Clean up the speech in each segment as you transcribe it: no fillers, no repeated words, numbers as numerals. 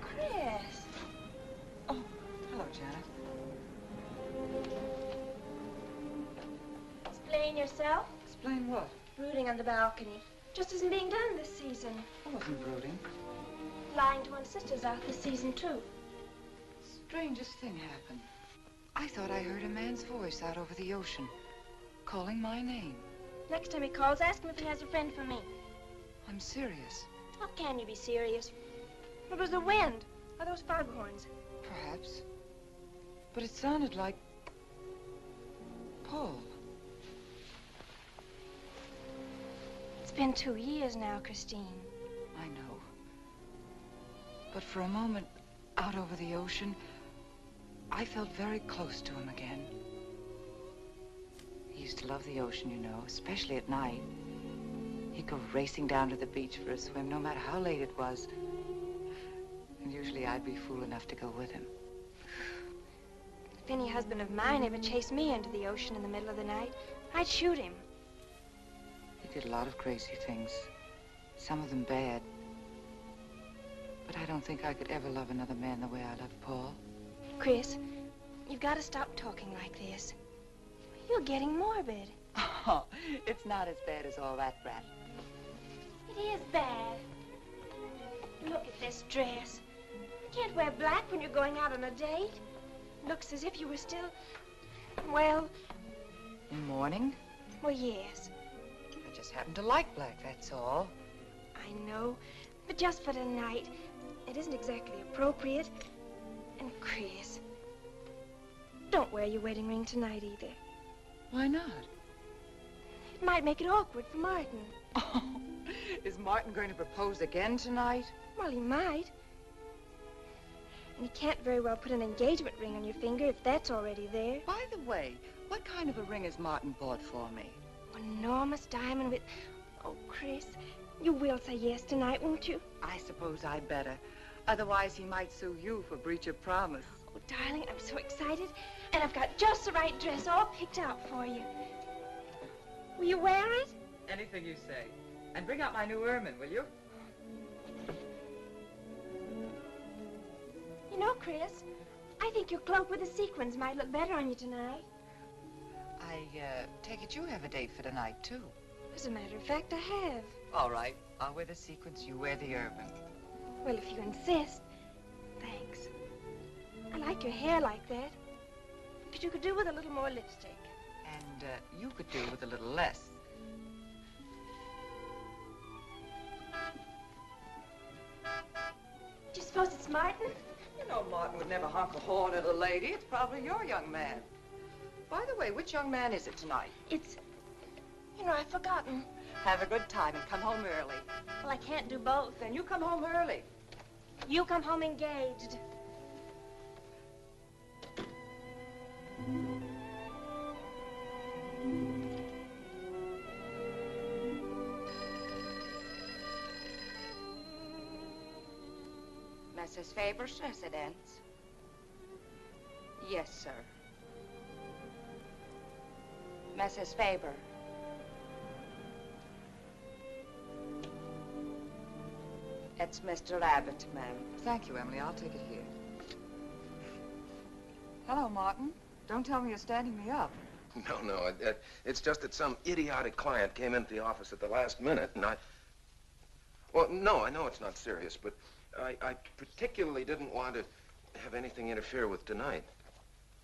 Chris. Oh, hello, Janet. Explain yourself. Explain what? Brooding on the balcony. Just isn't being done this season. I wasn't brooding. Lying to one's sisters out this season, too. Strangest thing happened. I thought I heard a man's voice out over the ocean, calling my name. Next time he calls, ask him if he has a friend for me. I'm serious. How can you be serious? It was the wind, or those foghorns. Perhaps. But it sounded like Paul. It's been 2 years now, Christine. I know. But for a moment, out over the ocean, I felt very close to him again. He used to love the ocean, you know, especially at night. He'd go racing down to the beach for a swim, no matter how late it was. And usually I'd be fool enough to go with him. If any husband of mine ever chased me into the ocean in the middle of the night, I'd shoot him. He did a lot of crazy things, some of them bad. But I don't think I could ever love another man the way I loved Paul. Chris, you've got to stop talking like this. You're getting morbid. Oh, it's not as bad as all that, Brat. It is bad. Look at this dress. You can't wear black when you're going out on a date. Looks as if you were still, well... In mourning? Well, yes. I just happen to like black, that's all. I know, but just for tonight, it isn't exactly appropriate. And Chris, don't wear your wedding ring tonight either. Why not? It might make it awkward for Martin. Oh, is Martin going to propose again tonight? Well, he might. And you can't very well put an engagement ring on your finger if that's already there. By the way, what kind of a ring has Martin bought for me? An enormous diamond with... Oh, Chris, you will say yes tonight, won't you? I suppose I'd better. Otherwise, he might sue you for breach of promise. Oh, darling, I'm so excited. And I've got just the right dress all picked out for you. Will you wear it? Anything you say. And bring out my new ermine, will you? You know, Chris, I think your cloak with the sequins might look better on you tonight. I take it you have a date for tonight, too. As a matter of fact, I have. All right. I'll wear the sequins, you wear the ermine. Well, if you insist. Thanks. I like your hair like that. But you could do with a little more lipstick. And you could do with a little less. Do you suppose it's Martin? You know Martin would never honk a horn at a lady. It's probably your young man. By the way, which young man is it tonight? It's... You know, I've forgotten. Have a good time and come home early. Well, I can't do both. Then you come home early. You come home engaged. Mrs. Faber's residence? Yes, sir. Mrs. Faber. It's Mr. Abbott, ma'am. Thank you, Emily. I'll take it here. Hello, Martin. Don't tell me you're standing me up. No, it's just that some idiotic client came into the office at the last minute, and Well, no, I know it's not serious, but I particularly didn't want to have anything interfere with tonight.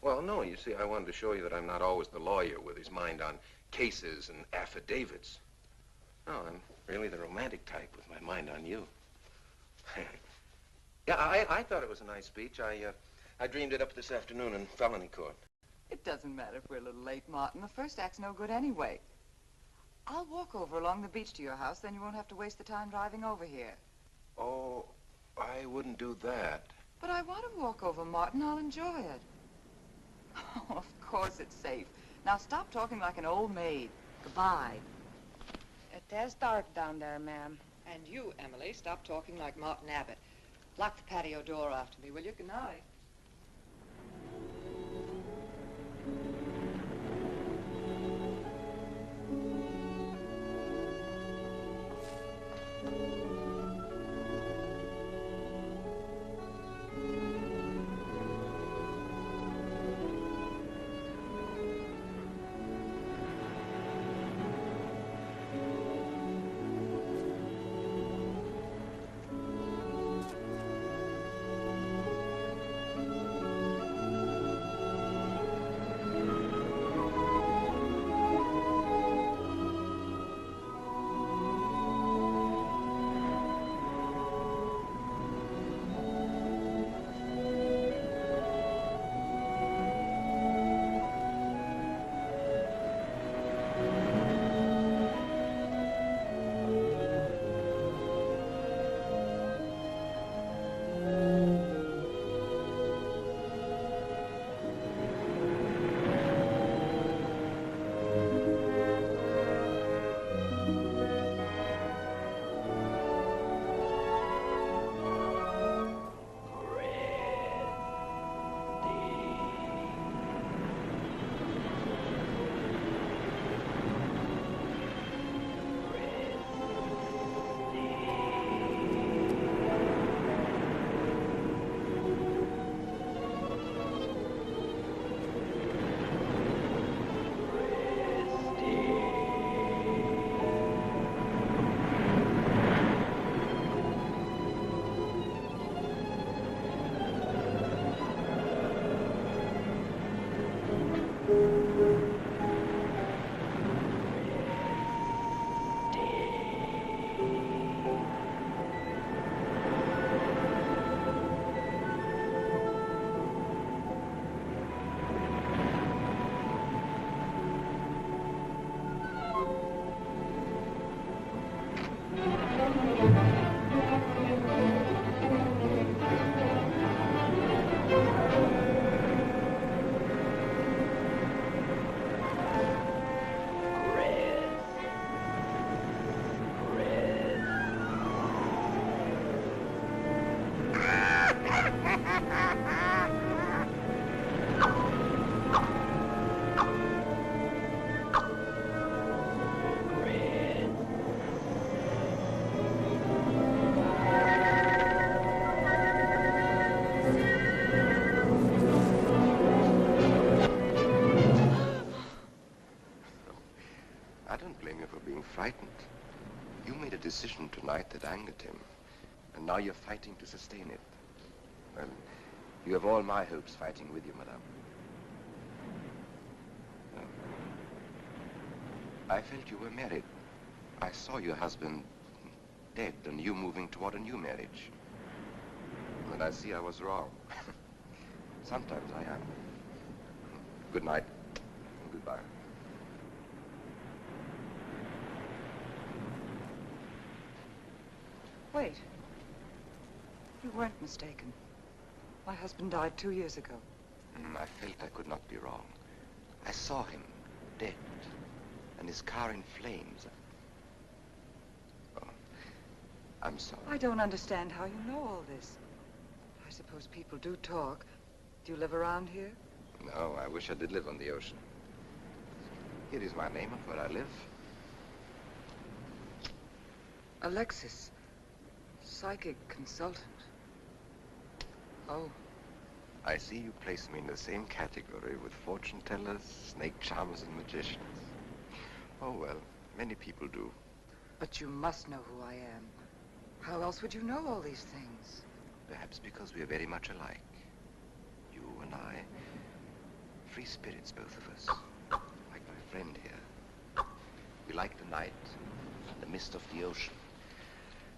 Well, no, you see, I wanted to show you that I'm not always the lawyer with his mind on cases and affidavits. No, I'm really the romantic type with my mind on you. Yeah, I thought it was a nice speech. I dreamed it up this afternoon in felony court. It doesn't matter if we're a little late, Martin. The first act's no good anyway. I'll walk over along the beach to your house, then you won't have to waste the time driving over here. Oh, I wouldn't do that. But I want to walk over, Martin. I'll enjoy it. Oh, of course it's safe. Now stop talking like an old maid. Goodbye. It is dark down there, ma'am. And you, Emily, stop talking like Martin Abbott. Lock the patio door after me, will you? Good night. fight that angered him. And now you're fighting to sustain it. Well, you have all my hopes fighting with you, madame. I felt you were married. I saw your husband dead and you moving toward a new marriage. And I see I was wrong. Sometimes I am. Good night and goodbye. Wait. You weren't mistaken. My husband died 2 years ago. I felt I could not be wrong. I saw him dead and his car in flames. Oh, I'm sorry. I don't understand how you know all this. I suppose people do talk. Do you live around here? No, I wish I did live on the ocean. Here is my name of where I live. Alexis. Psychic consultant. Oh. I see you place me in the same category with fortune tellers, snake charmers, and magicians. Oh, well, many people do. But you must know who I am. How else would you know all these things? Perhaps because we are very much alike. You and I. Free spirits, both of us. Like my friend here. We like the night, the mist of the ocean.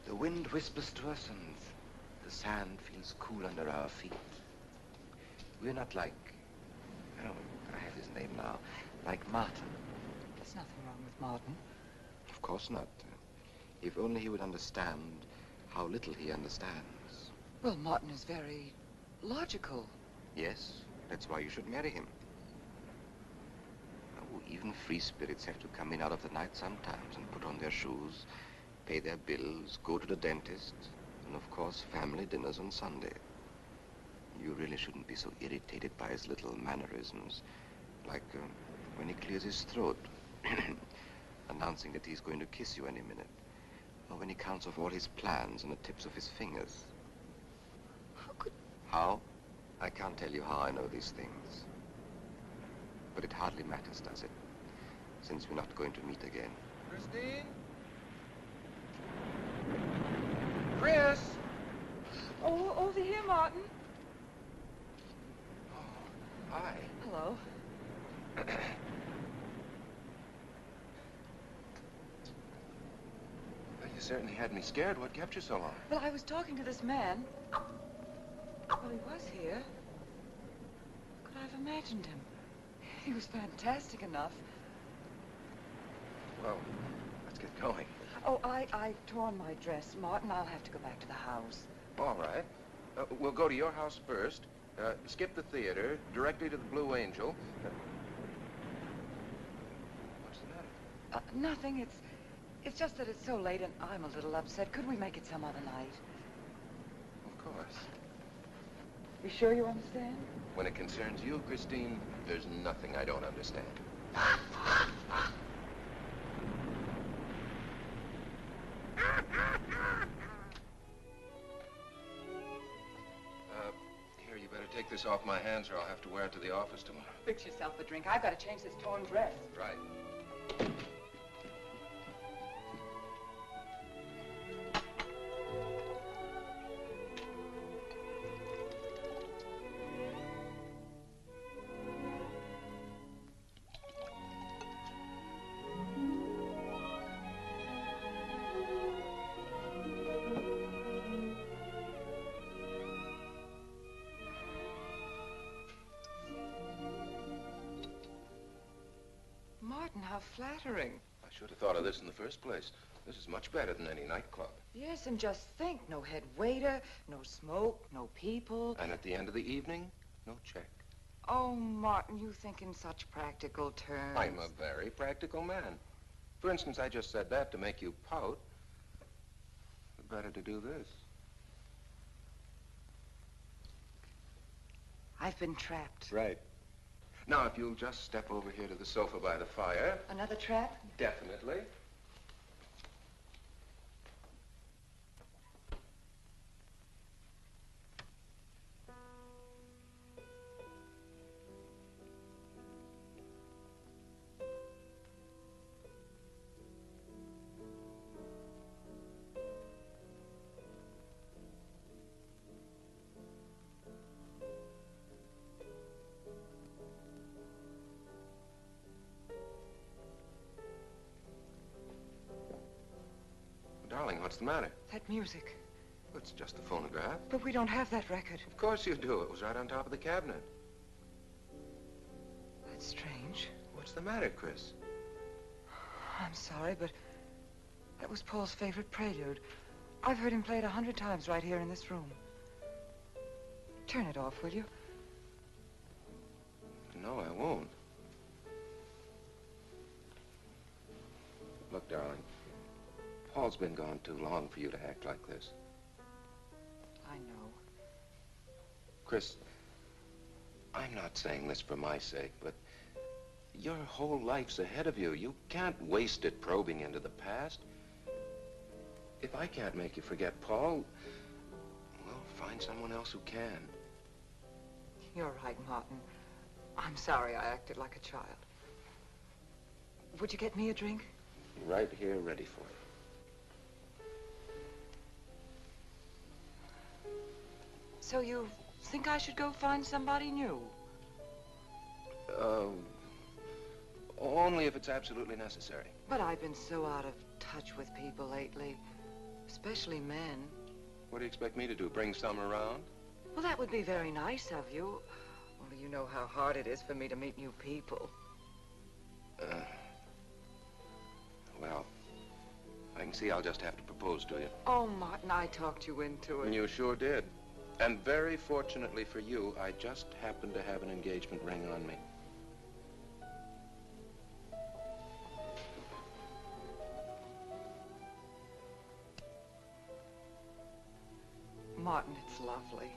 The wind whispers to us and the sand feels cool under our feet. We're not like, oh, I have his name now, like Martin. There's nothing wrong with Martin. Of course not. If only he would understand how little he understands. Well, Martin is very logical. Yes, that's why you should marry him. Oh, even free spirits have to come in out of the night sometimes and put on their shoes, pay their bills, go to the dentist, and of course, family dinners on Sunday. You really shouldn't be so irritated by his little mannerisms, like when he clears his throat, announcing that he's going to kiss you any minute, or when he counts off all his plans on the tips of his fingers. How could... How? I can't tell you how I know these things. But it hardly matters, does it? Since we're not going to meet again. Christine? Chris! Oh, over here, Martin. Hi. Hello. Well, you certainly had me scared. What kept you so long? Well, I was talking to this man. Well, he was here. Could I have imagined him? He was fantastic enough. Well, let's get going. Oh, I've torn my dress, Martin. I'll have to go back to the house. All right. We'll go to your house first. Skip the theater, directly to the Blue Angel. What's the matter? Nothing. It's just that it's so late and I'm a little upset. Could we make it some other night? Of course. You sure you understand? When it concerns you, Christine, there's nothing I don't understand. Here, you better take this off my hands or I'll have to wear it to the office tomorrow. Fix yourself a drink. I've got to change this torn dress. Right. How flattering. I should have thought of this in the first place. This is much better than any nightclub. Yes, and just think, no head waiter, no smoke, no people. And at the end of the evening, no check. Oh, Martin, you think in such practical terms. I'm a very practical man. For instance, I just said that to make you pout. But better to do this. I've been trapped. Right. Now, if you'll just step over here to the sofa by the fire. Another trap? Definitely. What's the matter? That music. It's just a phonograph. But we don't have that record. Of course you do. It was right on top of the cabinet. That's strange. What's the matter, Chris? I'm sorry, but that was Paul's favorite prelude. I've heard him play it 100 times right here in this room. Turn it off, will you? No, I won't. Look, darling, Paul's been gone too long for you to act like this. I know. Chris, I'm not saying this for my sake, but your whole life's ahead of you. You can't waste it probing into the past. If I can't make you forget Paul, well, find someone else who can. You're right, Martin. I'm sorry I acted like a child. Would you get me a drink? Right here, ready for you. So you think I should go find somebody new? Only if it's absolutely necessary. But I've been so out of touch with people lately, especially men. What do you expect me to do, bring some around? Well, that would be very nice of you. Only you know how hard it is for me to meet new people. Well, I can see I'll just have to propose to you. Oh, Martin, I talked you into it. You sure did. And very fortunately for you, I just happened to have an engagement ring on me. Martin, it's lovely.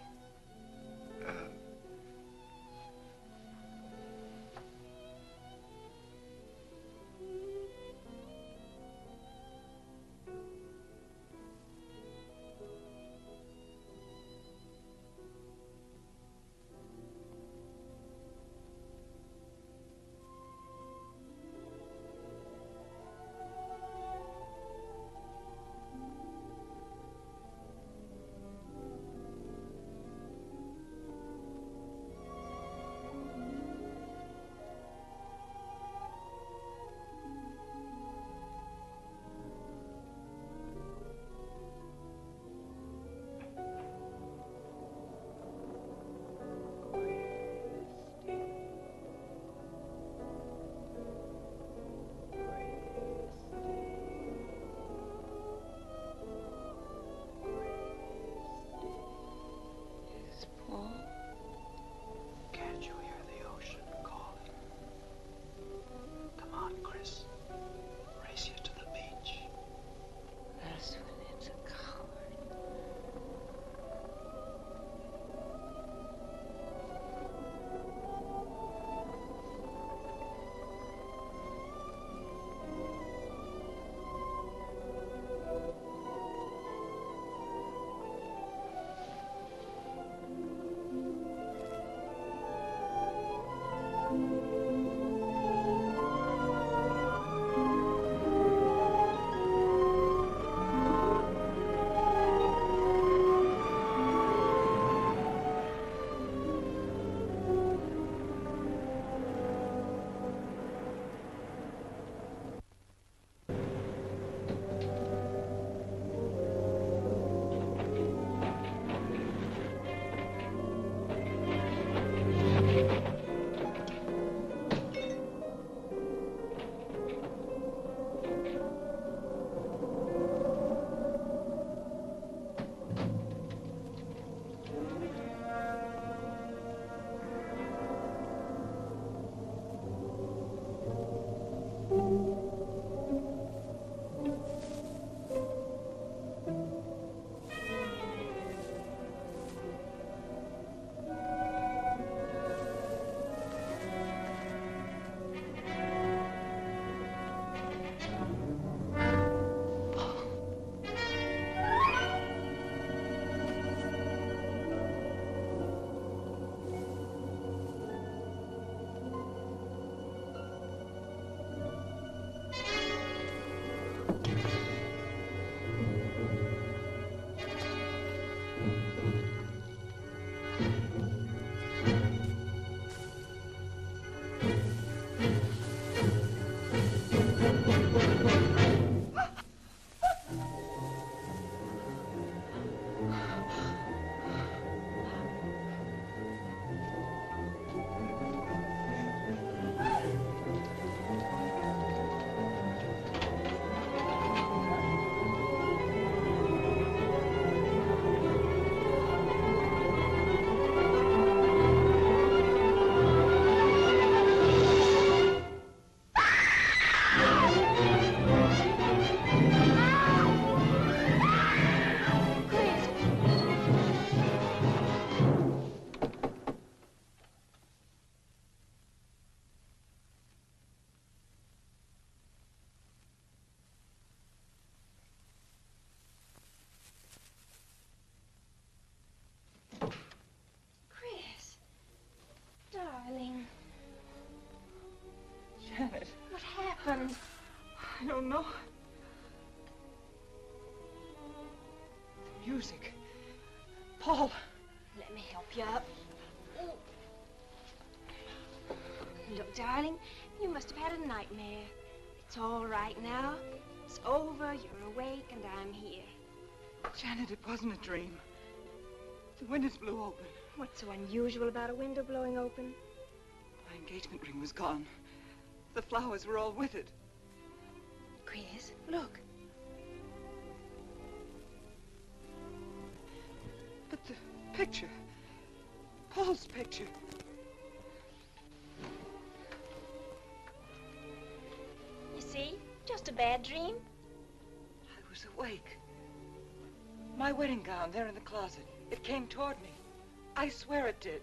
music. Paul. Let me help you up. Look, darling, you must have had a nightmare. It's all right now. It's over, you're awake, and I'm here. Janet, it wasn't a dream. The windows blew open. What's so unusual about a window blowing open? My engagement ring was gone. The flowers were all with it. Chris, look. But the picture. Paul's picture. You see? Just a bad dream. I was awake. My wedding gown there in the closet. It came toward me. I swear it did.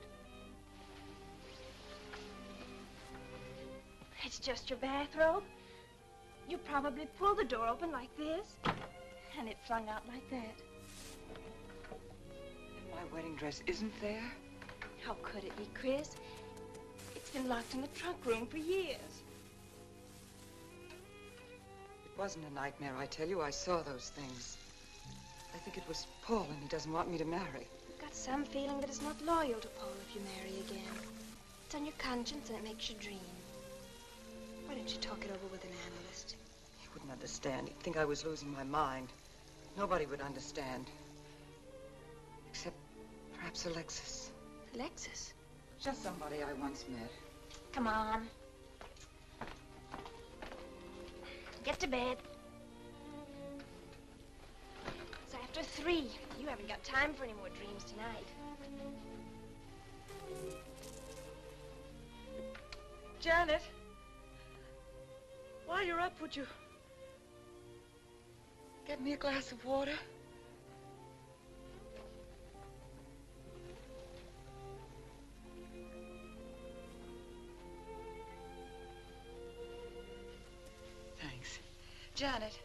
It's just your bathrobe. You probably pulled the door open like this, and it flung out like that. And my wedding dress isn't there? How could it be, Chris? It's been locked in the trunk room for years. It wasn't a nightmare, I tell you. I saw those things. I think it was Paul, and he doesn't want me to marry. You've got some feeling that it's not loyal to Paul if you marry again. It's on your conscience, and it makes you dream. Why don't you talk it over with an analyst? He wouldn't understand. He'd think I was losing my mind. Nobody would understand. Except perhaps Alexis. Alexis? Just somebody I once met. Come on. Get to bed. It's after 3. You haven't got time for any more dreams tonight. Janet, while you're up, would you get me a glass of water? Thanks. Janet.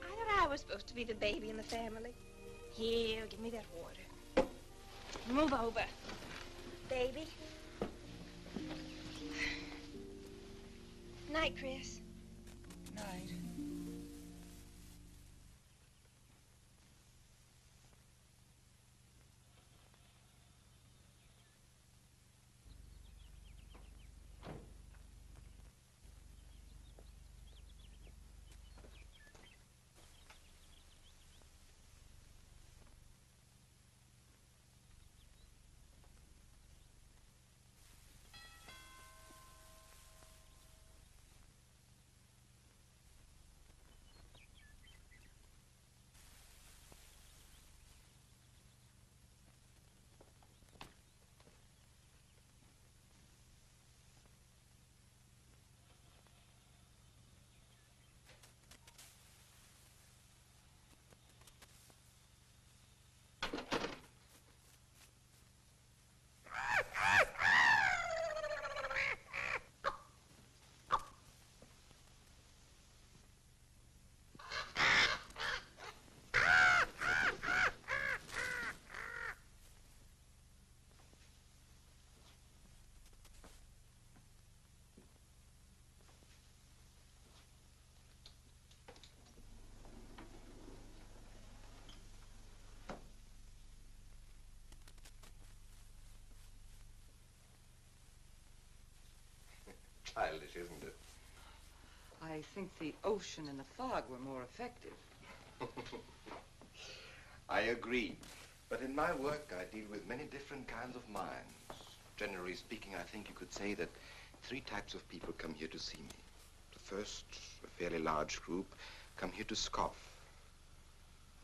I thought I was supposed to be the baby in the family. Here, give me that water. Move over, baby. Night, Chris. Night. Childish, isn't it? I think the ocean and the fog were more effective. I agree. But in my work, I deal with many different kinds of minds. Generally speaking, I think you could say that 3 types of people come here to see me. The first, a fairly large group, come here to scoff.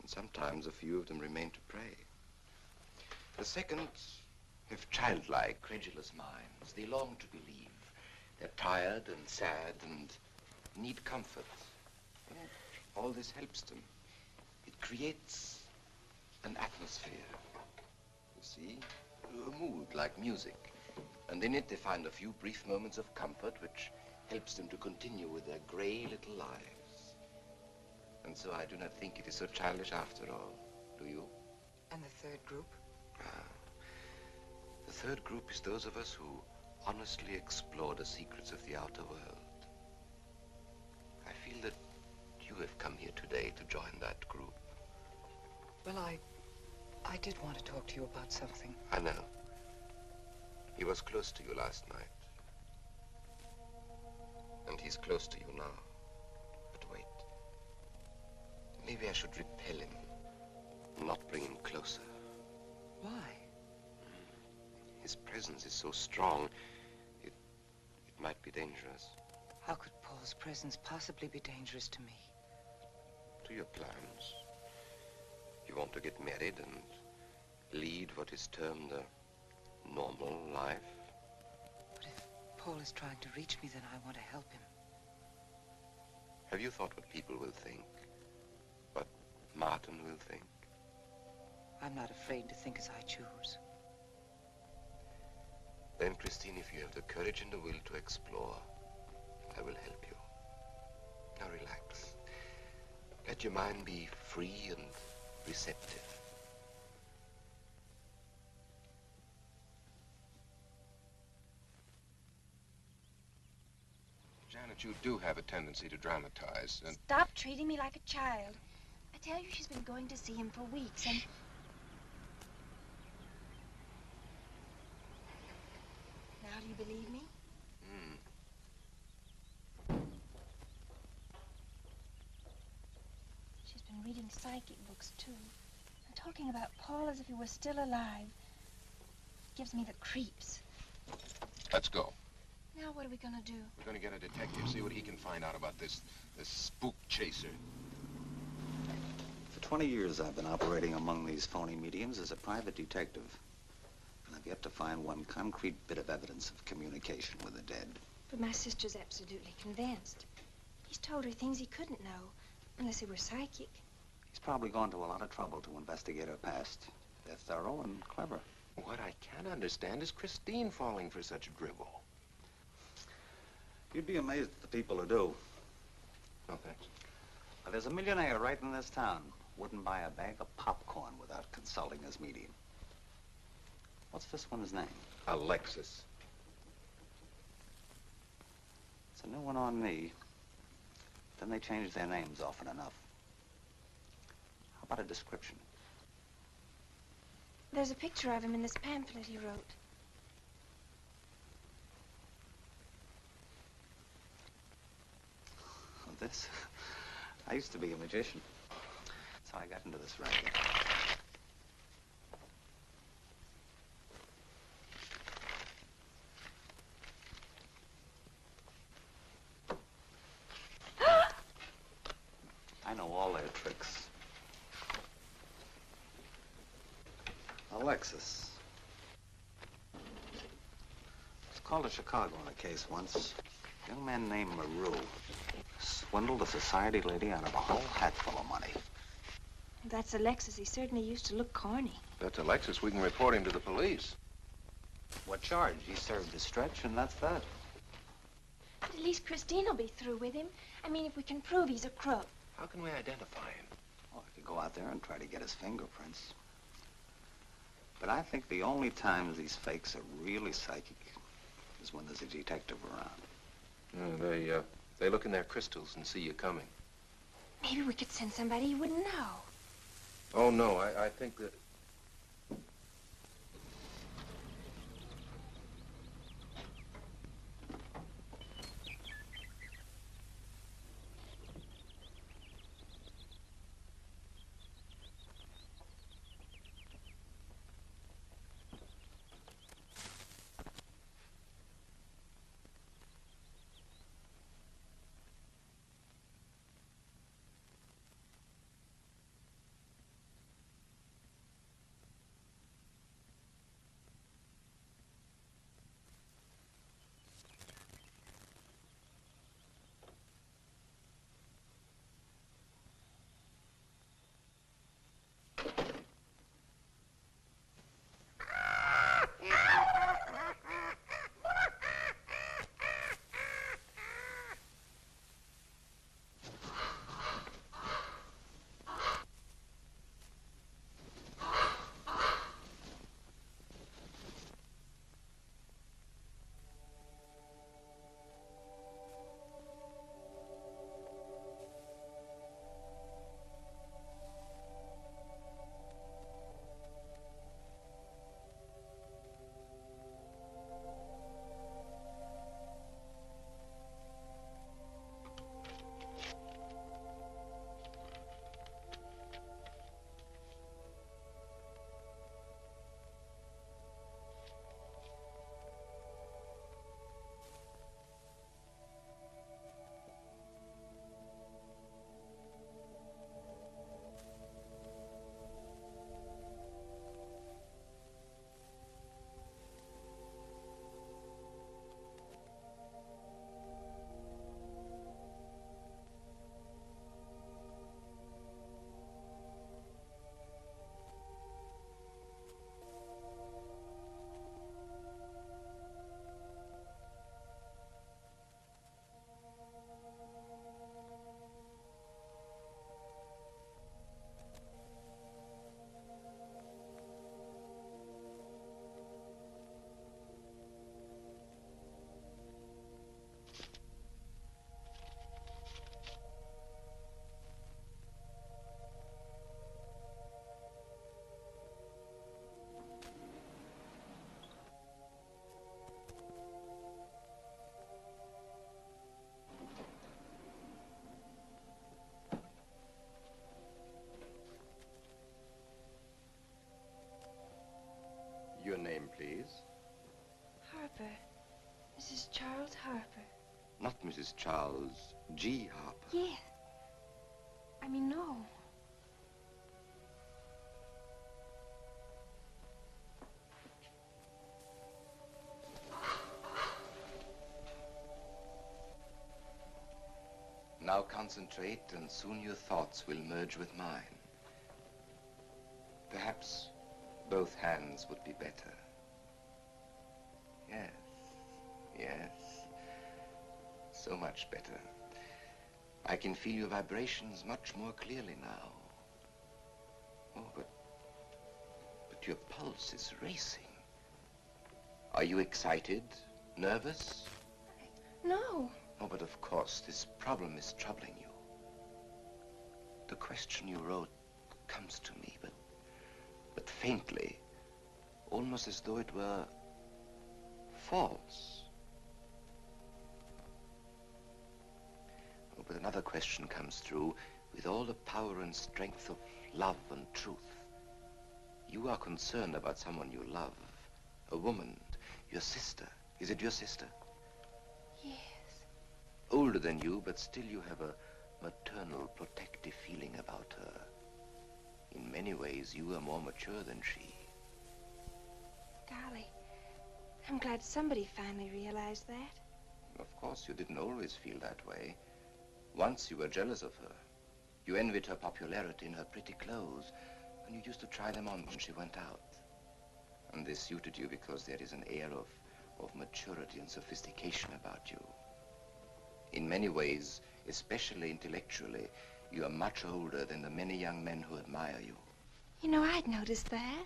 And sometimes a few of them remain to pray. The second have childlike, credulous minds. They long to believe. They're tired and sad and need comfort. And all this helps them. It creates an atmosphere, you see, a mood like music. And in it they find a few brief moments of comfort which helps them to continue with their gray little lives. And so I do not think it is so childish after all, do you? And the third group? The third group is those of us who honestly explore the secrets of the outer world. I feel that you have come here today to join that group. Well, I did want to talk to you about something. I know. He was close to you last night. And he's close to you now. But wait. Maybe I should repel him. Not bring him closer. Why? His presence is so strong, it might be dangerous. How could Paul's presence possibly be dangerous to me? To your plans. You want to get married and lead what is termed a normal life. But if Paul is trying to reach me, then I want to help him. Have you thought what people will think? What Martin will think? I'm not afraid to think as I choose. Then, Christine, if you have the courage and the will to explore, I will help you. Now relax. Let your mind be free and receptive. Janet, you do have a tendency to dramatize, and... Stop treating me like a child. I tell you, she's been going to see him for weeks, and... Now do you believe me? She's been reading psychic books, too. And talking about Paul as if he were still alive. Gives me the creeps. Let's go. Now what are we gonna do? We're gonna get a detective, see what he can find out about this spook chaser. For 20 years, I've been operating among these phony mediums as a private detective. And I've yet to find one concrete bit of evidence of communication with the dead. But my sister's absolutely convinced. He's told her things he couldn't know, unless he were psychic. He's probably gone to a lot of trouble to investigate her past. They're thorough and clever. What I can't understand is Christine falling for such drivel. You'd be amazed at the people who do. No, thanks. Now, there's a millionaire right in this town. Wouldn't buy a bag of popcorn without consulting his medium. What's this one's name? Alexis. It's a new one on me. Then they change their names often enough. How about a description? There's a picture of him in this pamphlet he wrote. Oh, this? I used to be a magician. That's how I got into this racket. I know all their tricks. Alexis. Was called to Chicago on a case once. A young man named Maru swindled a society lady out of a whole hatful of money. That's Alexis. He certainly used to look corny. That's Alexis. We can report him to the police. What charge? He served his stretch, and that's that. But at least Christine will be through with him. I mean, if we can prove he's a crook. How can we identify him? Well, I could go out there and try to get his fingerprints. But I think the only times these fakes are really psychic is when there's a detective around. They look in their crystals and see you coming. Maybe we could send somebody you wouldn't know. Oh, no, I think that... Your name, please? Harper. Mrs. Charles Harper. Not Mrs. Charles G. Harper. Yeah. I mean, no. Now concentrate, and soon your thoughts will merge with mine. Perhaps both hands would be better. Yes, yes. So much better. I can feel your vibrations much more clearly now. Oh, but your pulse is racing. Are you excited? Nervous? No. Oh, but of course, this problem is troubling you. The question you wrote comes to me, but faintly, almost as though it were false. Oh, but another question comes through with all the power and strength of love and truth. You are concerned about someone you love, a woman, your sister. Is it your sister? Yes. Older than you, but still you have a maternal, protective feeling about her. In many ways, you are more mature than she. Golly, I'm glad somebody finally realized that. Of course, you didn't always feel that way. Once you were jealous of her. You envied her popularity in her pretty clothes, and you used to try them on when she went out. And this suited you because there is an air of maturity and sophistication about you. In many ways, especially intellectually, you are much older than the many young men who admire you. You know, I'd noticed that.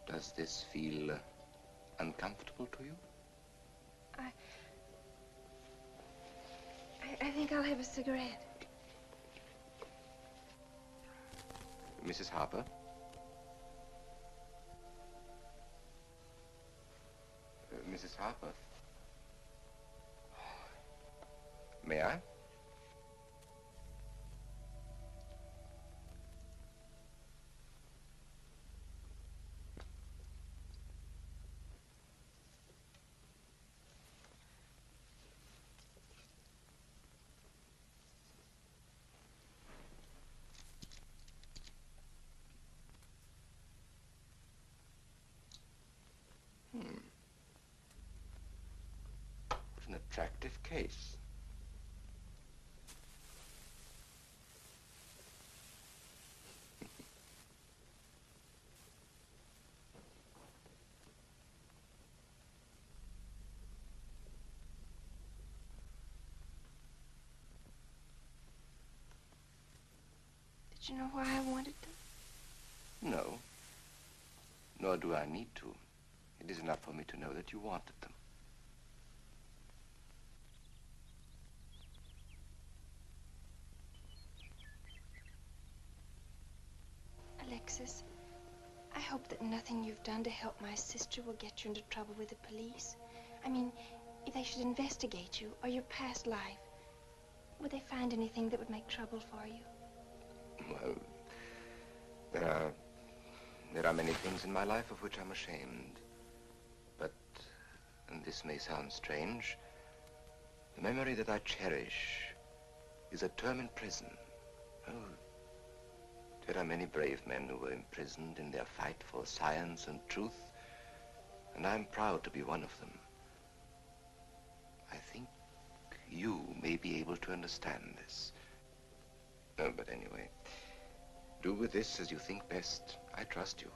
Does this feel uncomfortable to you? I think I'll have a cigarette. Mrs. Harper? Mrs. Harper? May I? What an attractive case. Did you know why I wanted them? No. Nor do I need to. It is enough for me to know that you wanted them. Alexis, I hope that nothing you've done to help my sister will get you into trouble with the police. I mean, if they should investigate you or your past life, would they find anything that would make trouble for you? Well, there are many things in my life of which I'm ashamed. But, and this may sound strange, the memory that I cherish is a term in prison. Oh, there are many brave men who were imprisoned in their fight for science and truth, and I'm proud to be one of them. I think you may be able to understand this. No, but anyway, do with this as you think best. I trust you.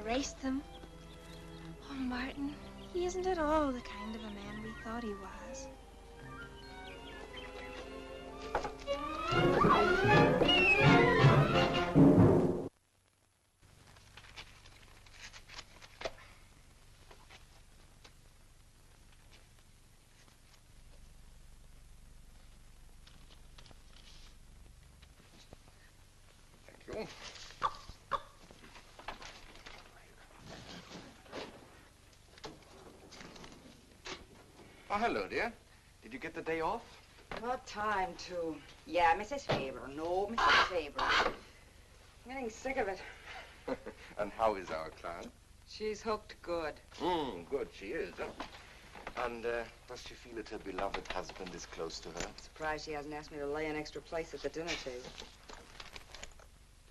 erase them. Oh, Martin, he isn't at all the kind of a man we thought he was. Thank you. Oh, hello, dear. Did you get the day off? What time to? Yeah, Mrs. Faber. No, Mrs. Faber. I'm getting sick of it. And how is our client? She's hooked good. Good, she is. And does she feel that her beloved husband is close to her? Surprised she hasn't asked me to lay an extra place at the dinner table.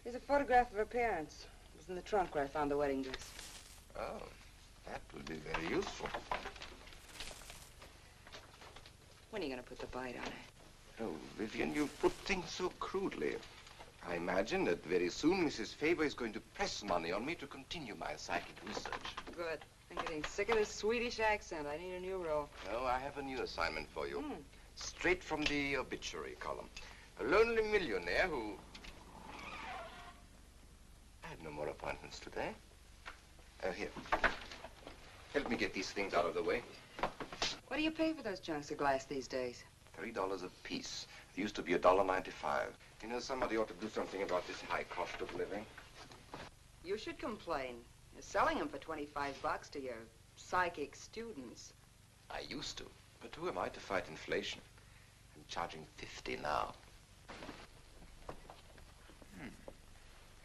Here's a photograph of her parents. It was in the trunk where I found the wedding dress. Oh, that will be very useful. When are you going to put the bite on it? Oh, Vivian, you put things so crudely. I imagine that very soon Mrs. Faber is going to press money on me to continue my psychic research. Good. I'm getting sick of this Swedish accent. I need a new role. Oh, I have a new assignment for you. Straight from the obituary column. A lonely millionaire who... I have no more appointments today. Here. Help me get these things out of the way. What do you pay for those junks of glass these days? $3 a piece. They used to be $1.95. You know, somebody ought to do something about this high cost of living. You should complain. You're selling them for 25 bucks to your psychic students. I used to. But who am I to fight inflation? I'm charging 50 now.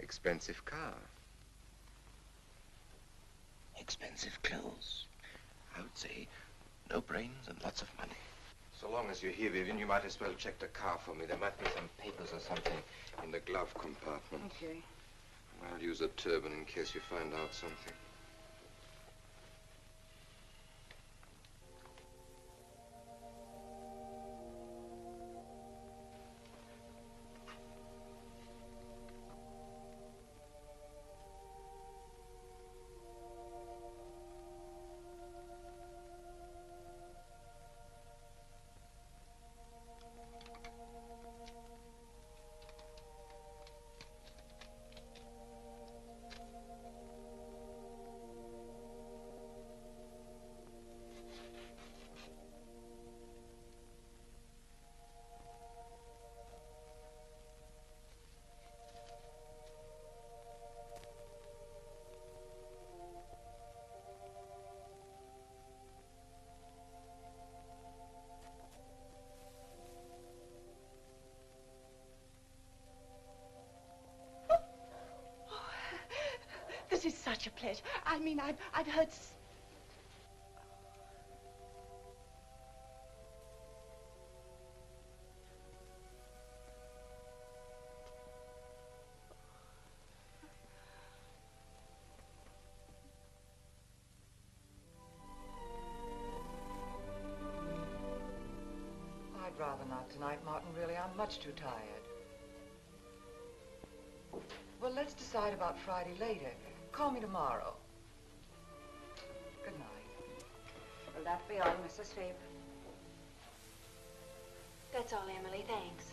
Expensive car. Expensive clothes. I would say no brains and lots of money. So long as you're here, Vivian, you might as well check the car for me. There might be some papers or something in the glove compartment. Okay. I'll use a turban in case you find out something. This is such a pleasure. I mean, I've heard... I'd rather not tonight, Martin, really. I'm much too tired. Well, let's decide about Friday later. Call me tomorrow. Good night. Will that be all, Mrs. Faber? That's all, Emily. Thanks.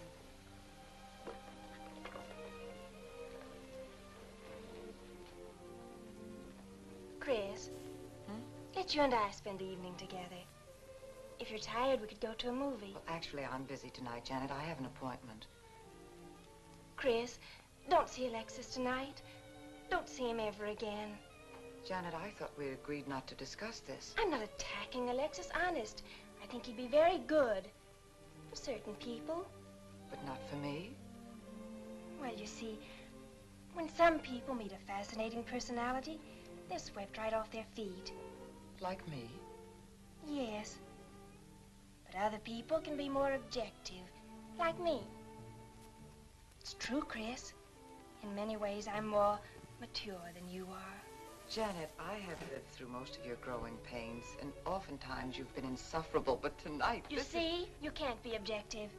Chris, let you and I spend the evening together. If you're tired, we could go to a movie. Well, actually, I'm busy tonight, Janet. I have an appointment. Chris, don't see Alexis tonight. Don't see him ever again. Janet, I thought we agreed not to discuss this. I'm not attacking Alexis, honest. I think he'd be very good for certain people. But not for me? Well, you see, when some people meet a fascinating personality, they're swept right off their feet. Like me? Yes. But other people can be more objective, like me. It's true, Chris. In many ways, I'm more mature than you are. Janet, I have lived through most of your growing pains, and oftentimes you've been insufferable, but tonight... You see, you can't be objective.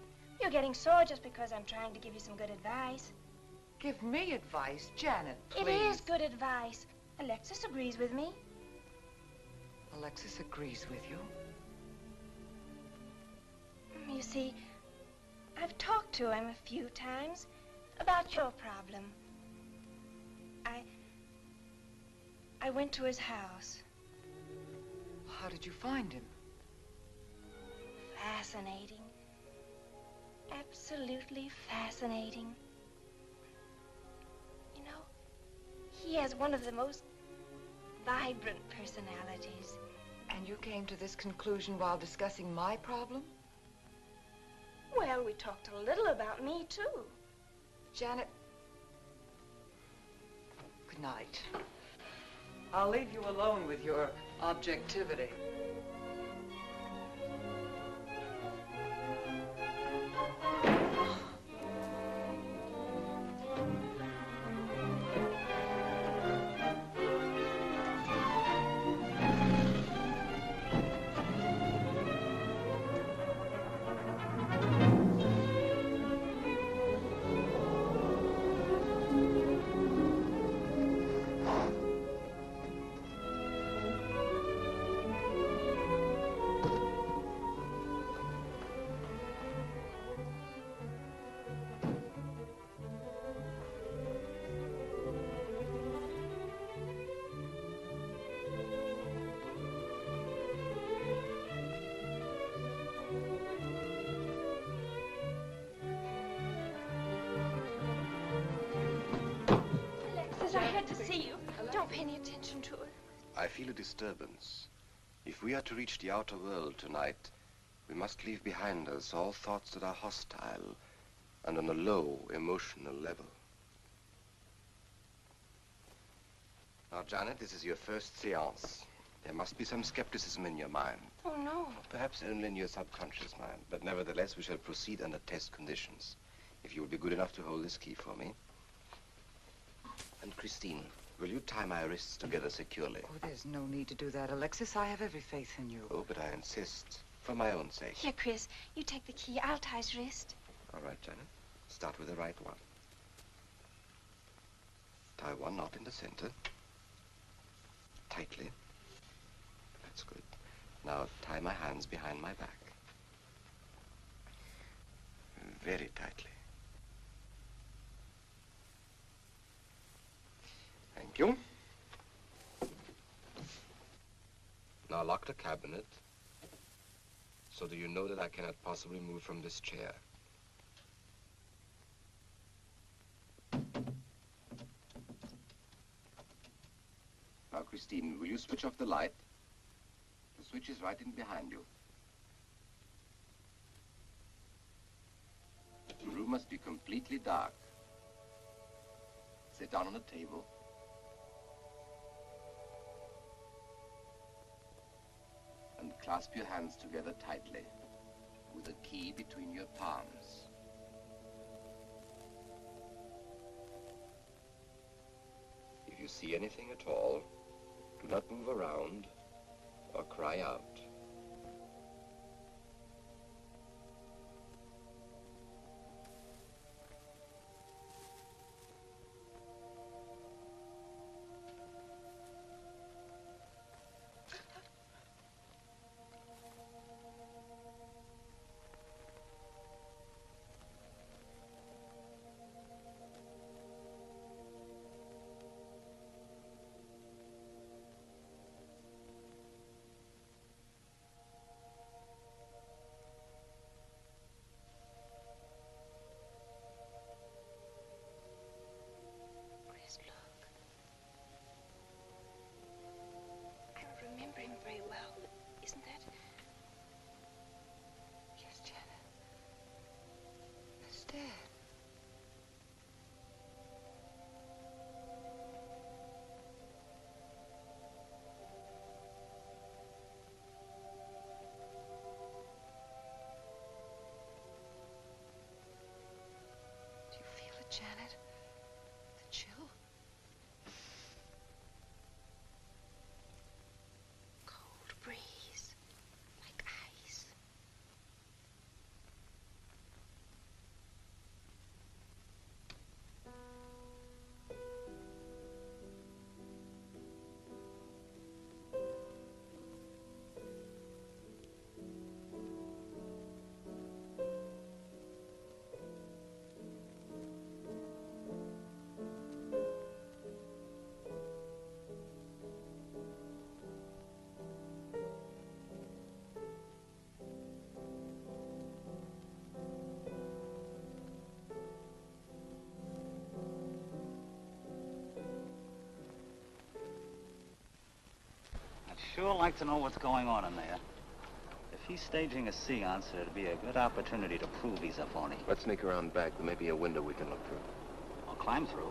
You're getting sore just because I'm trying to give you some good advice. Give me advice, Janet, please. It is good advice. Alexis agrees with me. Alexis agrees with you? You see, I've talked to him a few times about your problem. I went to his house. How did you find him? Fascinating. Absolutely fascinating. You know, he has one of the most vibrant personalities. And you came to this conclusion while discussing my problem? Well, we talked a little about me, too. Janet, good night. I'll leave you alone with your objectivity. I had to see you. Don't pay any attention to it. I feel a disturbance. If we are to reach the outer world tonight, we must leave behind us all thoughts that are hostile and on a low emotional level. Now, Janet, this is your first seance. There must be some skepticism in your mind. Oh, no. Perhaps only in your subconscious mind, but nevertheless, we shall proceed under test conditions. If you will be good enough to hold this key for me. And Christine, will you tie my wrists together securely? Oh, there's no need to do that, Alexis. I have every faith in you. Oh, but I insist, for my own sake. Here, Chris, you take the key. I'll tie his wrist. All right, Janet. Start with the right one. Tie one knot in the center. Tightly. That's good. Now tie my hands behind my back. Very tightly. Thank you. Now lock the cabinet. So do you know that I cannot possibly move from this chair? Now, Christine, will you switch off the light? The switch is right in behind you. The room must be completely dark. Sit down on the table. And clasp your hands together tightly, with a key between your palms. If you see anything at all, do not move around or cry out. sure like to know what's going on in there. If he's staging a seance, it'd be a good opportunity to prove he's a phony. Let's sneak around back. There may be a window we can look through. I'll climb through.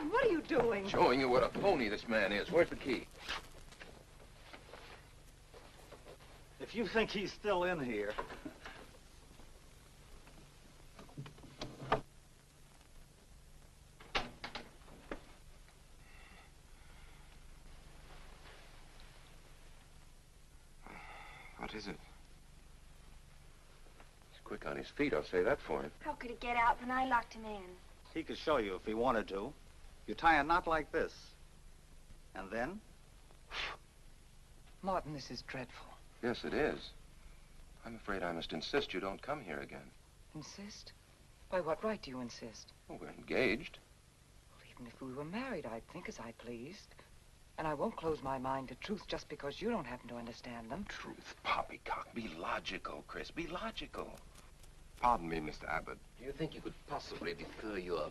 What are you doing? Showing you what a phony this man is. Where's the key? If you think he's still in here... What is it? He's quick on his feet, I'll say that for him. How could he get out when I locked him in? He could show you if he wanted to. You tie a knot like this. And then? Martin, this is dreadful. Yes, it is. I'm afraid I must insist you don't come here again. Insist? By what right do you insist? Well, we're engaged. Well, even if we were married, I'd think as I pleased. And I won't close my mind to truth just because you don't happen to understand them. Truth, poppycock. Be logical, Chris. Be logical. Pardon me, Mr. Abbott. Do you think you could possibly defer your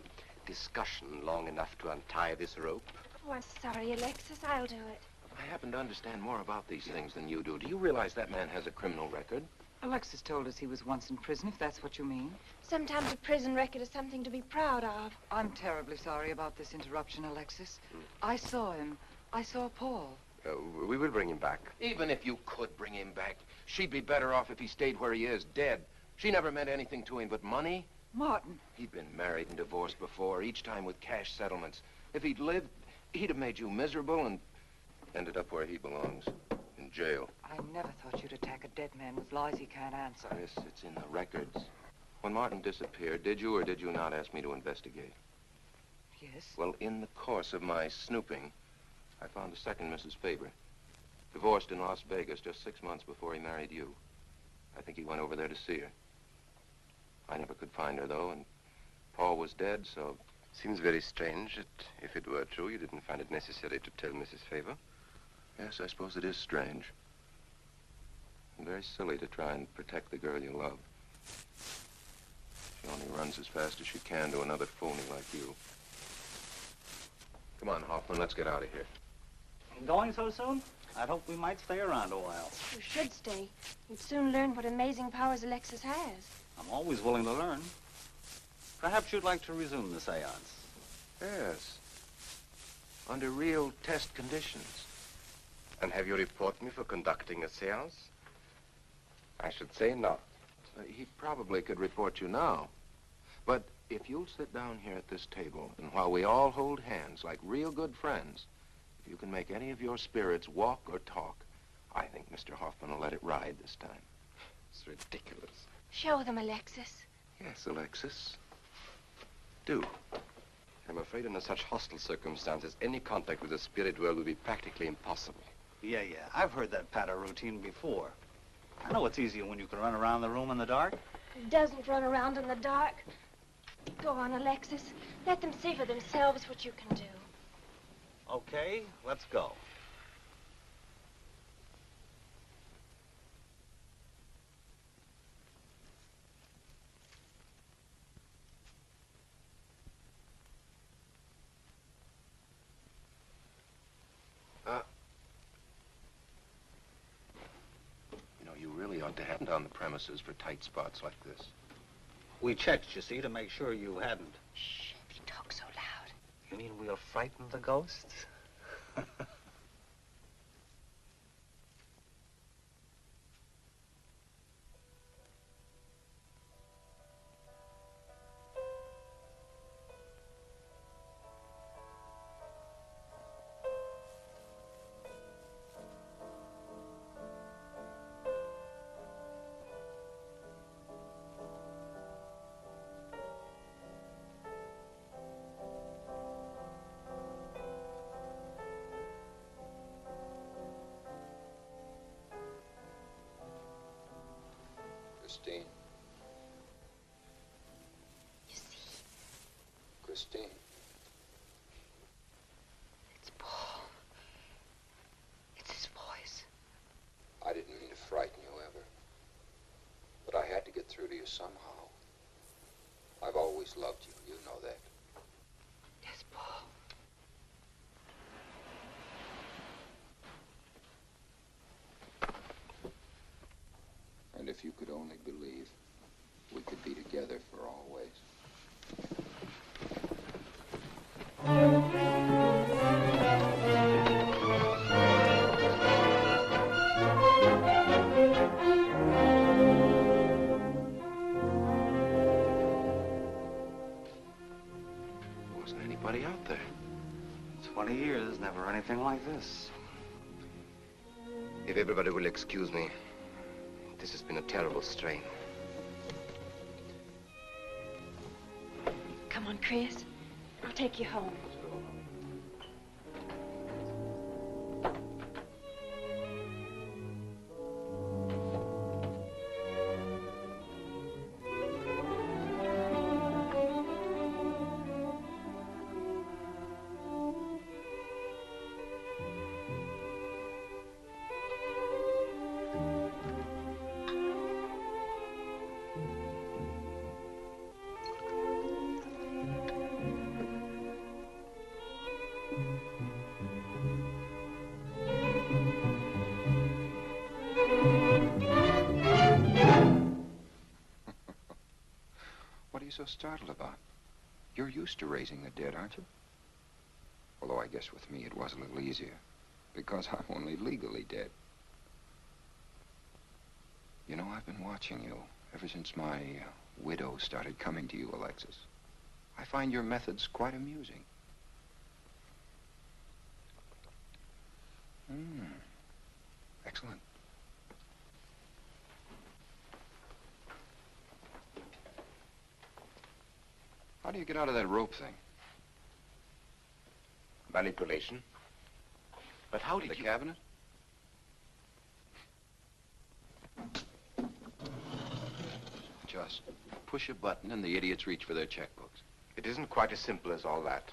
discussion long enough to untie this rope? Oh, I'm sorry, Alexis. I'll do it. I happen to understand more about these things than you do. Do you realize that man has a criminal record? Alexis told us he was once in prison, if that's what you mean. Sometimes a prison record is something to be proud of. I'm terribly sorry about this interruption, Alexis. I saw him. I saw Paul. We will bring him back. Even if you could bring him back, she'd be better off if he stayed where he is, dead. She never meant anything to him but money. Martin. He'd been married and divorced before, each time with cash settlements. If he'd lived, he'd have made you miserable and ended up where he belongs, in jail. I never thought you'd attack a dead man with lies he can't answer. Yes, it's in the records. When Martin disappeared, did you or did you not ask me to investigate? Yes. Well, in the course of my snooping, I found a second Mrs. Faber, divorced in Las Vegas just 6 months before he married you. I think he went over there to see her. I never could find her, though, and Paul was dead, so... Seems very strange that if it were true, you didn't find it necessary to tell Mrs. Faber. Yes, I suppose it is strange. And very silly to try and protect the girl you love. She only runs as fast as she can to another phony like you. Come on, Hoffman, let's get out of here. Going so soon? I'd hope we might stay around a while. You should stay. You'd soon learn what amazing powers Alexis has. I'm always willing to learn. Perhaps you'd like to resume the seance. Yes. Under real test conditions. And have you reported me for conducting a seance? I should say not. He probably could report you now. But if you'll sit down here at this table, and while we all hold hands like real good friends, if you can make any of your spirits walk or talk, I think Mr. Hoffman will let it ride this time. It's ridiculous. Show them, Alexis. Yes, Alexis. Do. I'm afraid under such hostile circumstances, any contact with the spirit world would be practically impossible. Yeah. I've heard that patter routine before. I know it's easier when you can run around the room in the dark. Who doesn't run around in the dark? Go on, Alexis. Let them see for themselves what you can do. Okay, let's go. You really ought to have on the premises for tight spots like this. We checked, you see, to make sure you hadn't. Shh, you talk so loud. You mean we'll frighten the ghosts? Christine. You see? Christine. It's Paul. It's his voice. I didn't mean to frighten you ever. But I had to get through to you somehow. I've always loved you. You know that. Yes, Paul. And if you could only believe, we could be together for always. Wasn't anybody out there. 20 years, never anything like this. If everybody will excuse me, this has been a terrible strain. Come on, Chris. I'll take you home. What are you so startled about? You're used to raising the dead, aren't you? Although I guess with me it was a little easier, because I'm only legally dead. You know, I've been watching you ever since my widow started coming to you, Alexis. I find your methods quite amusing. Excellent. How do you get out of that rope thing? Manipulation. But how did The you... cabinet? Just push a button and the idiots reach for their checkbooks. It isn't quite as simple as all that.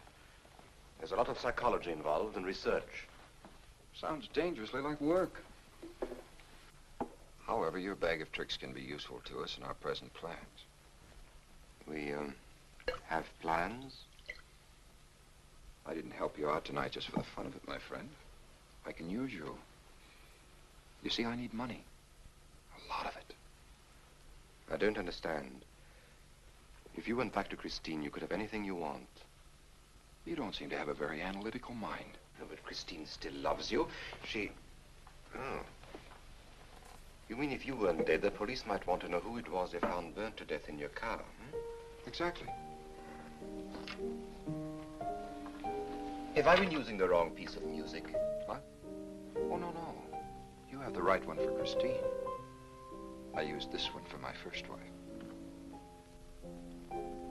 There's a lot of psychology involved and research. Sounds dangerously like work. However, your bag of tricks can be useful to us in our present plans. We, have plans? I didn't help you out tonight just for the fun of it, my friend. I can use you. You see, I need money. A lot of it. I don't understand. If you went back to Christine, you could have anything you want. You don't seem to have a very analytical mind. No, but Christine still loves you. She... Oh. You mean if you weren't dead, the police might want to know who it was they found burnt to death in your car, hmm? Exactly. Have I been using the wrong piece of music? What? Oh, no, no. You have the right one for Christine. I used this one for my first wife.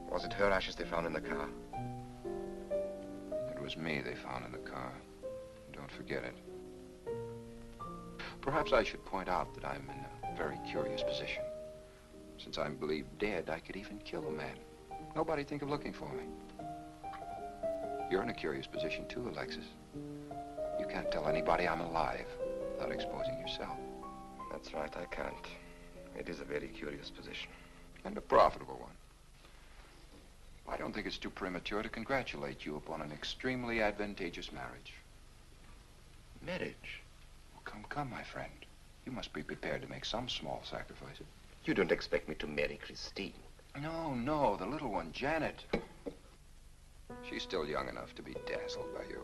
Was it her ashes they found in the car? It was me they found in the car. Don't forget it. Perhaps I should point out that I'm in a very curious position. Since I'm believed dead, I could even kill a man. Nobody'd think of looking for me. You're in a curious position too, Alexis. You can't tell anybody I'm alive without exposing yourself. That's right, I can't. It is a very curious position. And a profitable one. I don't think it's too premature to congratulate you upon an extremely advantageous marriage. Marriage? Well, come, my friend. You must be prepared to make some small sacrifices. You don't expect me to marry Christine? No, the little one, Janet. She's still young enough to be dazzled by you.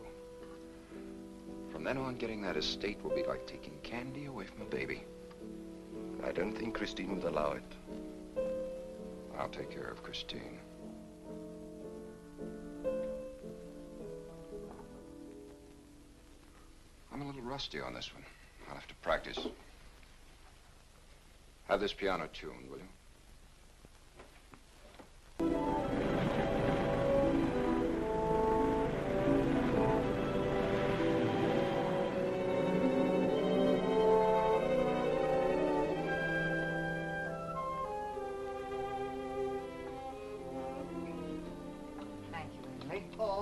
From then on, getting that estate will be like taking candy away from a baby. I don't think Christine would allow it. I'll take care of Christine. I'm a little rusty on this one. I'll have to practice. Have this piano tuned, will you?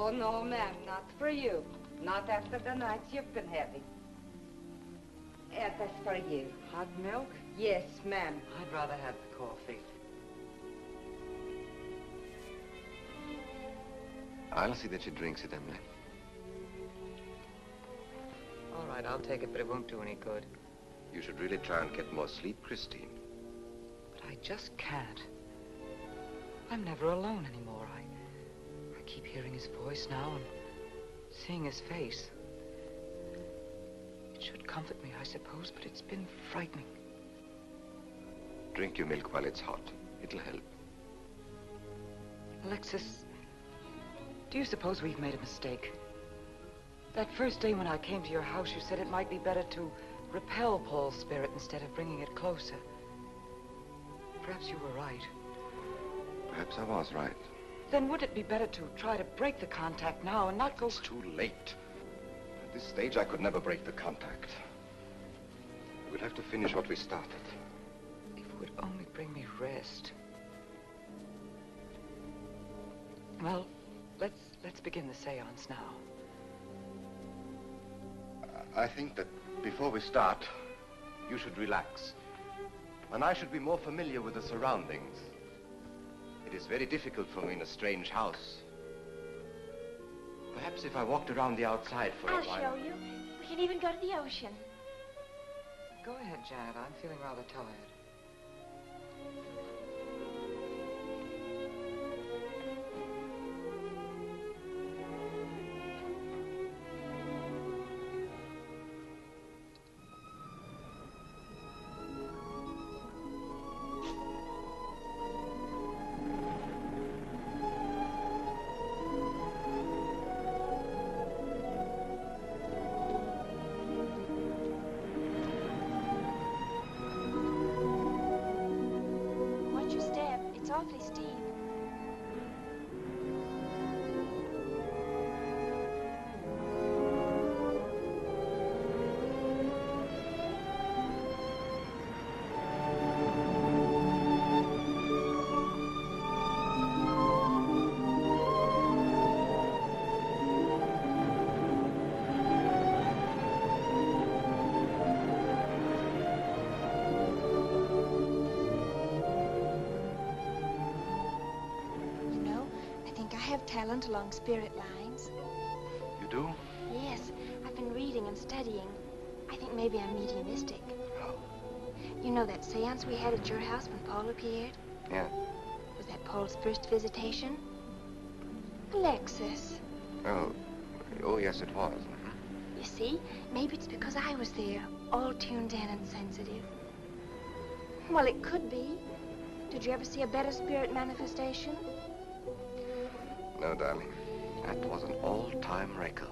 Oh, no, ma'am, not for you. Not after the nights you've been having. That's for you. Hot milk? Yes, ma'am. I'd rather have the coffee. I'll see that she drinks it, Emily. All right, I'll take it, but it won't do any good. You should really try and get more sleep, Christine. But I just can't. I'm never alone anymore. I keep hearing his voice now and seeing his face. It should comfort me, I suppose, but it's been frightening. Drink your milk while it's hot. It'll help. Alexis, do you suppose we've made a mistake? That first day when I came to your house, you said it might be better to repel Paul's spirit instead of bringing it closer. Perhaps you were right. Perhaps I was right. Then would it be better to try to break the contact now and not go... It's too late. At this stage, I could never break the contact. We'll have to finish what we started. If it would only bring me rest. Well, let's begin the seance now. I think that before we start, you should relax. And I should be more familiar with the surroundings. It is very difficult for me in a strange house. Perhaps if I walked around the outside for a while... I'll show you. We can even go to the ocean. Go ahead, Janet. I'm feeling rather tired. Awfully steep. Talent along spirit lines. You do? Yes, I've been reading and studying. I think maybe I'm mediumistic. Oh. You know that seance we had at your house when Paul appeared? Yeah. Was that Paul's first visitation? Alexis. Oh, yes, it was. You see, maybe it's because I was there, all tuned in and sensitive. Well, it could be. Did you ever see a better spirit manifestation? No, darling. That was an all-time record.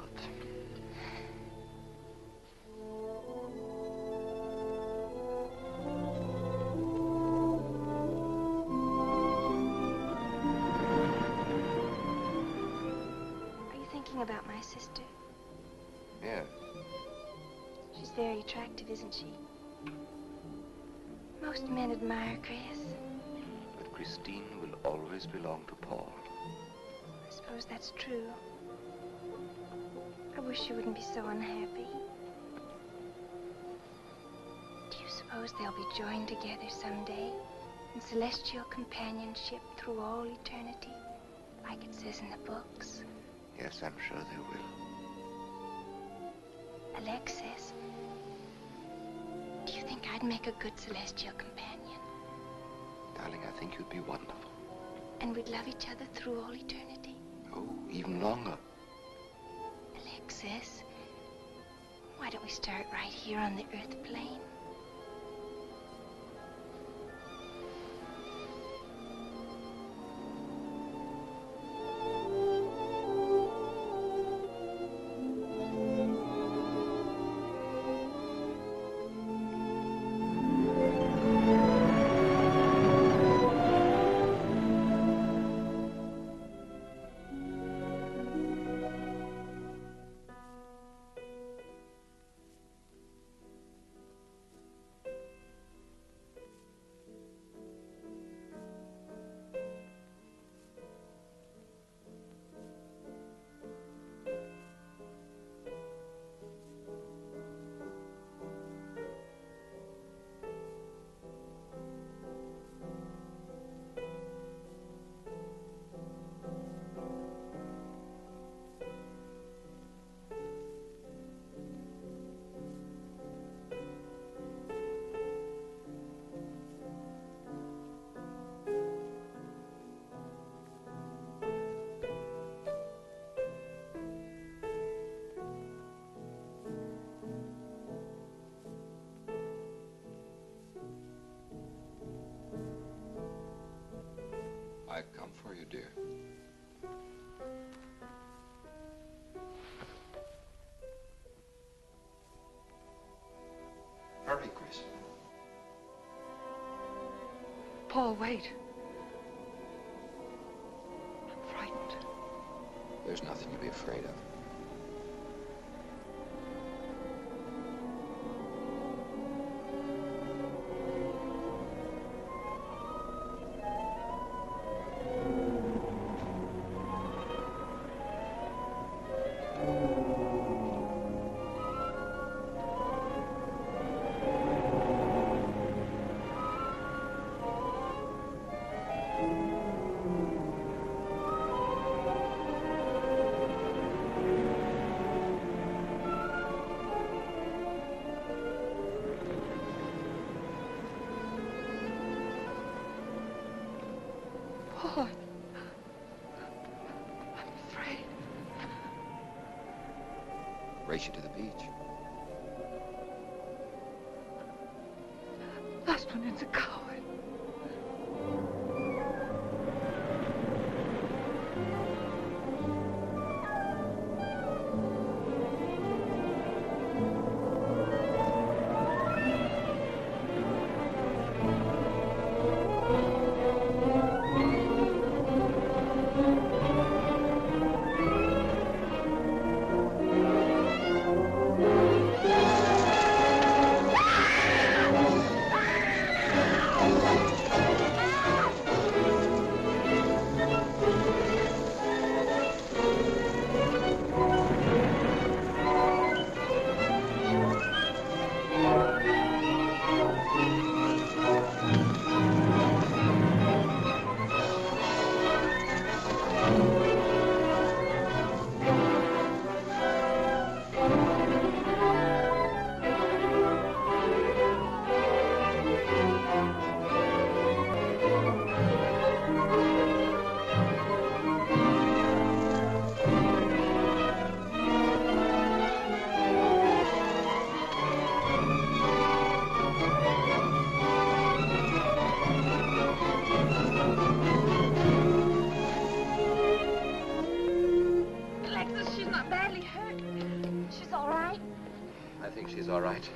Are you thinking about my sister? Yeah. She's very attractive, isn't she? Most men admire Chris. But Christine will always belong to Paul. I suppose that's true. I wish you wouldn't be so unhappy. Do you suppose they'll be joined together someday in celestial companionship through all eternity, like it says in the books? Yes, I'm sure they will. Alexis, do you think I'd make a good celestial companion? Darling, I think you'd be wonderful. And we'd love each other through all eternity? Oh, even longer. Alexis, why don't we start right here on the earth plane? Paul, wait. I'm frightened. There's nothing to be afraid of. Paul, I'm afraid. Race you to the beach. Last one is a coward. She's all right.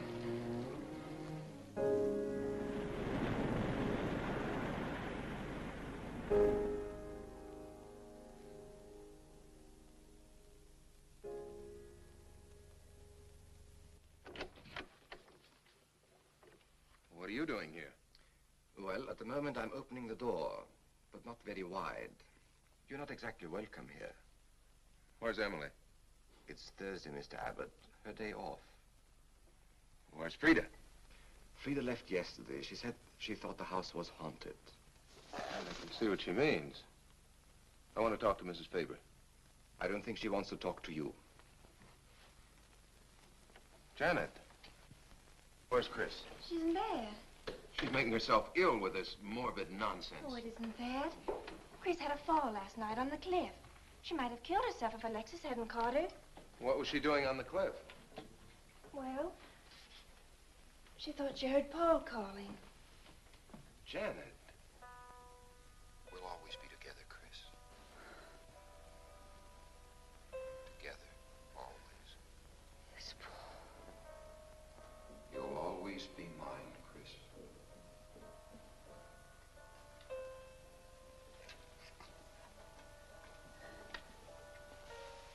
What are you doing here? Well, at the moment I'm opening the door, but not very wide. You're not exactly welcome here. Where's Emily? It's Thursday, Mr. Abbott. Her day off. Where's Frida? Frida left yesterday. She said she thought the house was haunted. I can see what she means. I want to talk to Mrs. Faber. I don't think she wants to talk to you. Janet. Where's Chris? She's in bed. She's making herself ill with this morbid nonsense. Oh, it isn't that. Chris had a fall last night on the cliff. She might have killed herself if Alexis hadn't caught her. What was she doing on the cliff? Well, she thought she heard Paul calling. Janet. We'll always be together, Chris. Together, always. Yes, Paul. You'll always be mine, Chris.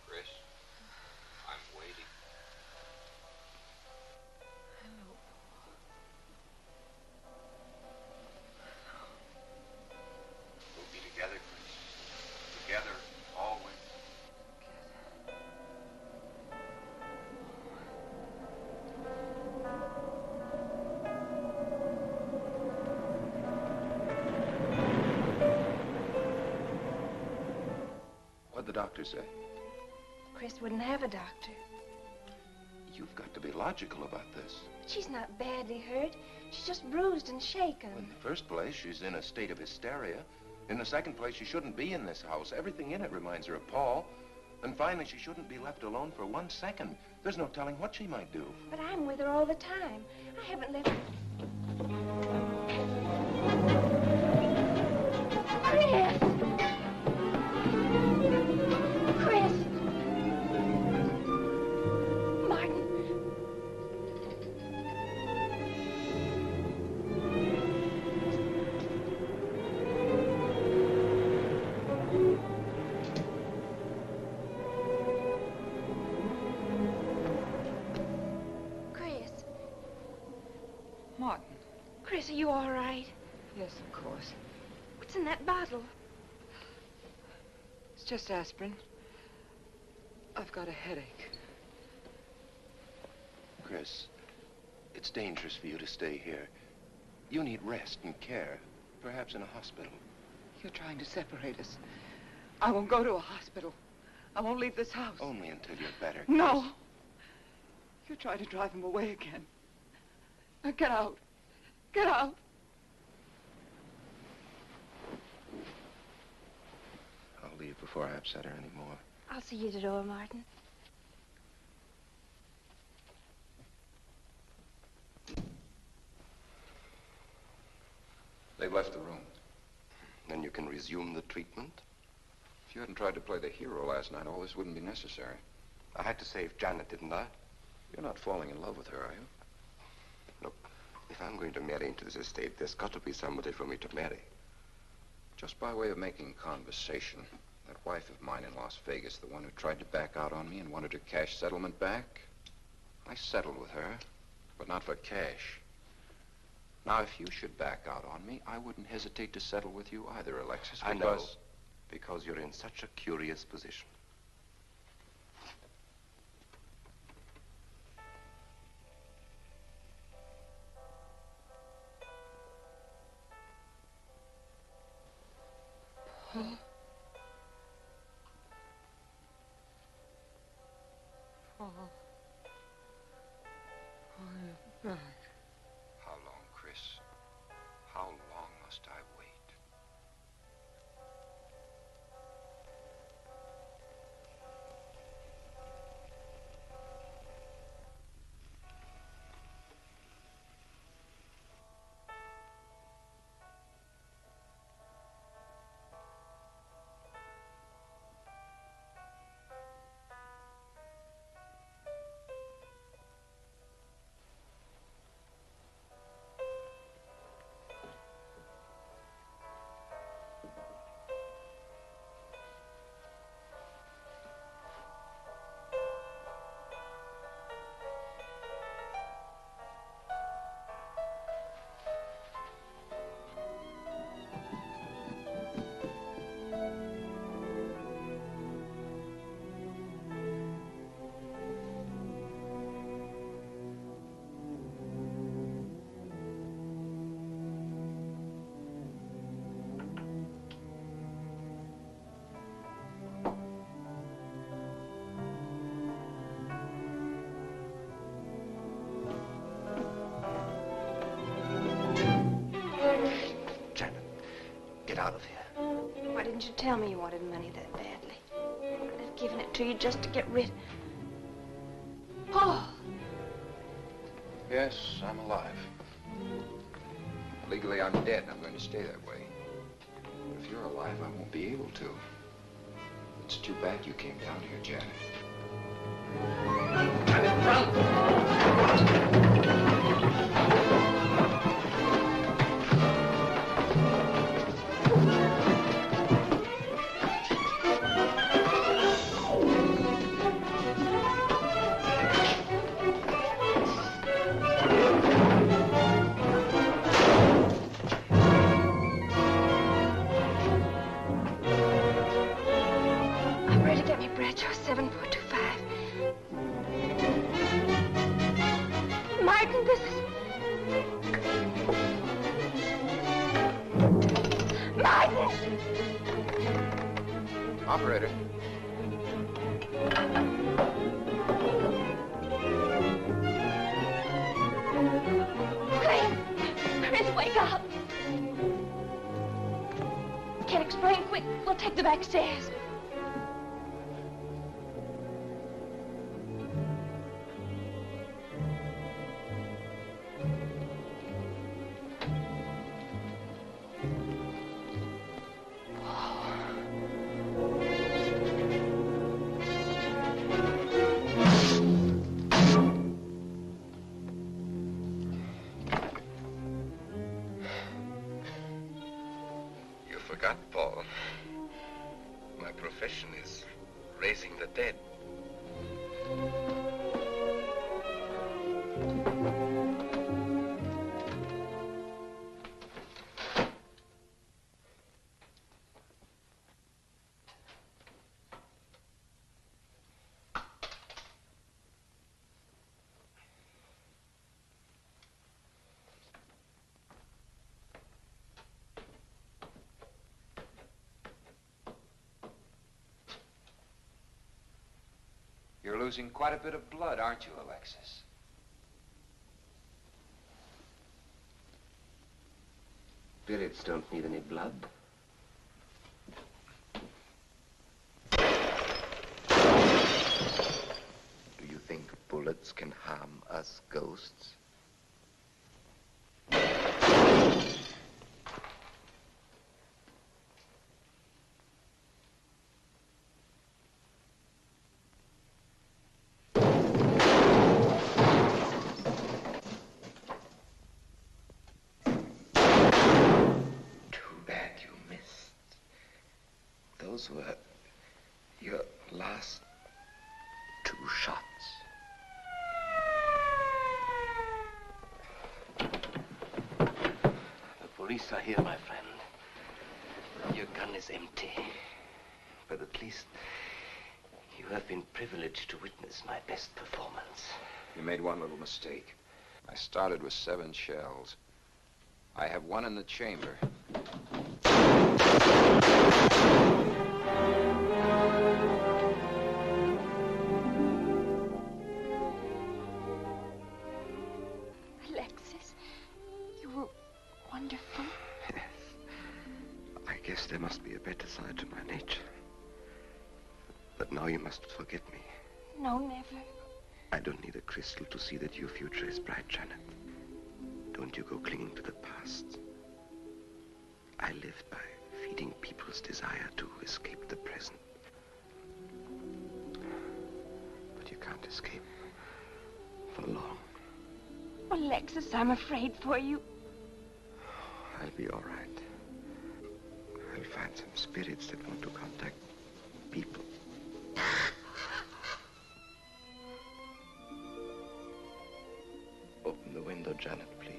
Chris, I'm waiting. Hello, Paul. We'll be together, Chris. Together, always. What'd the doctor say? Chris wouldn't have a doctor. You've got to be logical about this. But she's not badly hurt. She's just bruised and shaken. In the first place, she's in a state of hysteria. In the second place, she shouldn't be in this house. Everything in it reminds her of Paul. And finally, she shouldn't be left alone for 1 second. There's no telling what she might do. But I'm with her all the time. I haven't left her. Chris! Chris! Martin! are you all right? Yes, of course. What's in that bottle? It's just aspirin. I've got a headache. Chris, it's dangerous for you to stay here. You need rest and care, perhaps in a hospital. You're trying to separate us. I won't go to a hospital. I won't leave this house. Only until you're better. No. You're trying to drive him away again. Now get out. Get out. I'll leave before I upset her anymore. I'll see you at the door, Martin. They've left the room. Then you can resume the treatment? If you hadn't tried to play the hero last night, all this wouldn't be necessary. I had to save Janet, didn't I? You're not falling in love with her, are you? Look, if I'm going to marry into this estate, there's got to be somebody for me to marry. Just by way of making conversation, that wife of mine in Las Vegas, the one who tried to back out on me and wanted her cash settlement back, I settled with her, but not for cash. Now, if you should back out on me, I wouldn't hesitate to settle with you either, Alexis, because... I know, because you're in such a curious position. Paul? Paul? Oh, you're back. How long, Chris? How long must I wait? Get out of here. Why didn't you tell me you wanted money that badly? I'd have given it to you just to get rid... Paul! Yes, I'm alive. Legally, I'm dead, and I'm going to stay that way. But if you're alive, I won't be able to. It's too bad you came down here, Janet. Janet, run! Operator. Chris, wake up. Can't explain. Quick, we'll take the back stairs. Forgot, Paul. My profession is raising the dead. losing quite a bit of blood, aren't you, Alexis? Spirits don't need any blood. Do you think bullets can harm us ghosts? Those were your last 2 shots. The police are here, my friend. Your gun is empty. But at least you have been privileged to witness my best performance. You made one little mistake. I started with 7 shells. I have 1 in the chamber. Alexis, you were wonderful. Yes. I guess there must be a better side to my nature. But now you must forget me. No, never. I don't need a crystal to see that your future is bright, Janet. Don't you go clinging to the past. I lived by feeding people's desire to escape the present. But you can't escape for long. Oh, Alexis, I'm afraid for you. I'll be all right. I'll find some spirits that want to contact people. Open the window, Janet, please.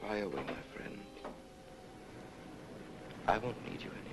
Fly away, my friend. I won't need you anymore.